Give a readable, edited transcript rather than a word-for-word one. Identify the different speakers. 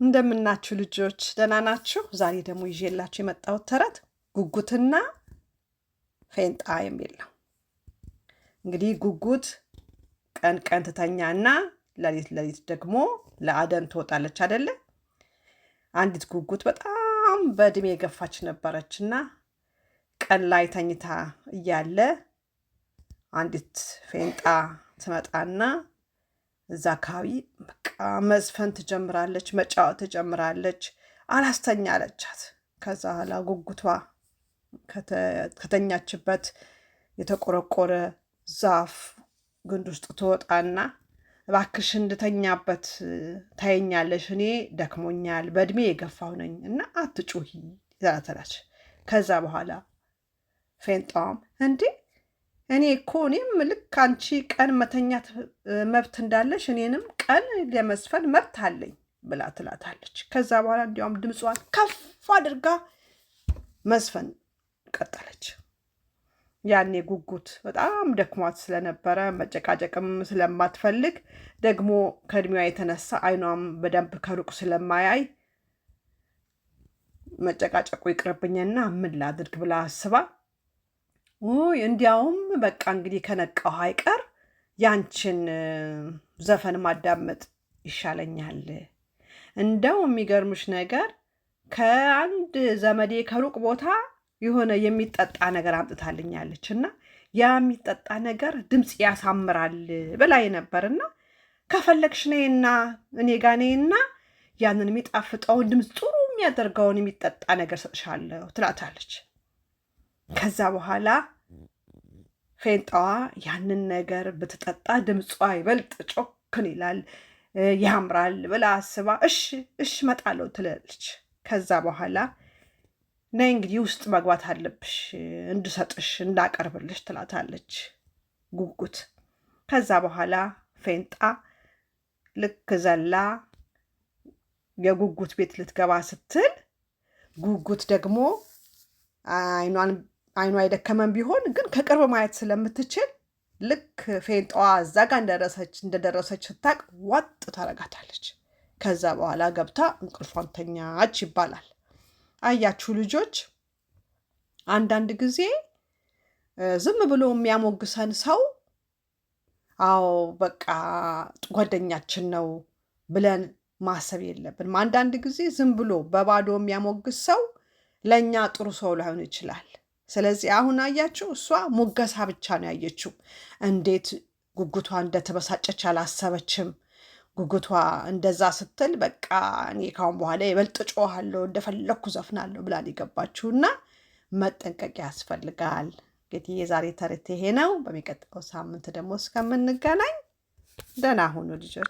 Speaker 1: እንደምናችሁ ልጆች ደህና ናችሁ? ዛሬ ደግሞ ይዤላችሁ የመጣሁት ተረት ጉጉትና ፌንጣ የሚል ነው። እንግዲህ ጉጉት ቀን ቀን ትተኛና ሌሊት ሌሊት ደግሞ ለአደን ትወጣለች አይደለ? አንዲት ጉጉት በጣም በእድሜ የገፋች ነበረችና ቀን ላይ ተኝታ እያለ አንዲት ፌንጣ ትመጣና እዛ አካባቢ በቃ መዝፈን ትጀምራለች፣ መጫወት ትጀምራለች። አላስተኛ አለቻት። ከዛ ኋላ ጉጉቷ ከተኛችበት የተቆረቆረ ዛፍ ግንድ ውስጥ ትወጣና እባክሽ እንድተኛበት ታየኛለሽ፣ እኔ ደክሞኛል፣ በእድሜ የገፋሁ ነኝ እና አትጩሂ ትላታለች። ከዛ በኋላ ፌንጣዋም እንዴ እኔም ልክ አንቺ ቀን መተኛት መብት እንዳለሽ እኔንም ቀን ለመስፈን መብት አለኝ ብላ ትላታለች። ከዛ በኋላ እንዲያውም ድምጿን ከፍ አድርጋ መስፈን ቀጠለች። ያኔ ጉጉት በጣም ደክሟት ስለነበረ መጨቃጨቅም ስለማትፈልግ ደግሞ ከእድሜዋ የተነሳ አይኗም በደንብ ከሩቅ ስለማያይ መጨቃጨቁ ይቅርብኝና ምን ላድርግ ብላ አስባ እንዲያውም በቃ እንግዲህ ከነቃሁ አይቀር ያንቺን ዘፈን ማዳመጥ ይሻለኛል። እንደው የሚገርምሽ ነገር ከአንድ ዘመዴ ከሩቅ ቦታ የሆነ የሚጠጣ ነገር አምጥታልኛለች እና ያ የሚጠጣ ነገር ድምፅ ያሳምራል ብላኝ ነበርና ከፈለግሽ ነይና እኔ ጋ ነይና ያንን የሚጣፍጠውን ድምፅ ጥሩ የሚያደርገውን የሚጠጣ ነገር ሰጥሻለሁ ትላታለች። ከዛ በኋላ ፌንጣዋ ያንን ነገር ብትጠጣ ድምጿ ይበልጥ ጮክን ይላል፣ ያምራል ብላ አስባ እሺ እመጣለሁ ትላለች። ከዛ በኋላ ነይ እንግዲህ ውስጥ መግባት አለብሽ እንድሰጥሽ እንዳቀርብልሽ ትላታለች ጉጉት። ከዛ በኋላ ፌንጣ ልክ ዘላ የጉጉት ቤት ልትገባ ስትል ጉጉት ደግሞ አይኗ የደከመን ቢሆን ግን ከቅርብ ማየት ስለምትችል ልክ ፌንጣዋ እዛ ጋር እንደደረሰች ስታቅ ዋጥ ታረጋታለች። ከዛ በኋላ ገብታ እንቅልፏን ተኛች ይባላል። አያችሁ ልጆች፣ አንዳንድ ጊዜ ዝም ብሎ የሚያሞግሰን ሰው አዎ በቃ ጓደኛችን ነው ብለን ማሰብ የለብንም። አንዳንድ ጊዜ ዝም ብሎ በባዶ የሚያሞግስ ሰው ለእኛ ጥሩ ሰው ላይሆን ይችላል። ስለዚህ አሁን አያችሁ፣ እሷ ሞገሳ ብቻ ነው ያየችው። እንዴት ጉጉቷ እንደተበሳጨች አላሰበችም። ጉጉቷ እንደዛ ስትል በቃ እኔ ካሁን በኋላ ይበልጥ ጮሃለሁ፣ እንደፈለግኩ ዘፍናለሁ ብላ የገባችሁና መጠንቀቅ ያስፈልጋል። እንግዲህ የዛሬ ተረት ይሄ ነው። በሚቀጥለው ሳምንት ደግሞ እስከምንገናኝ ደህና ሁኑ ልጆች።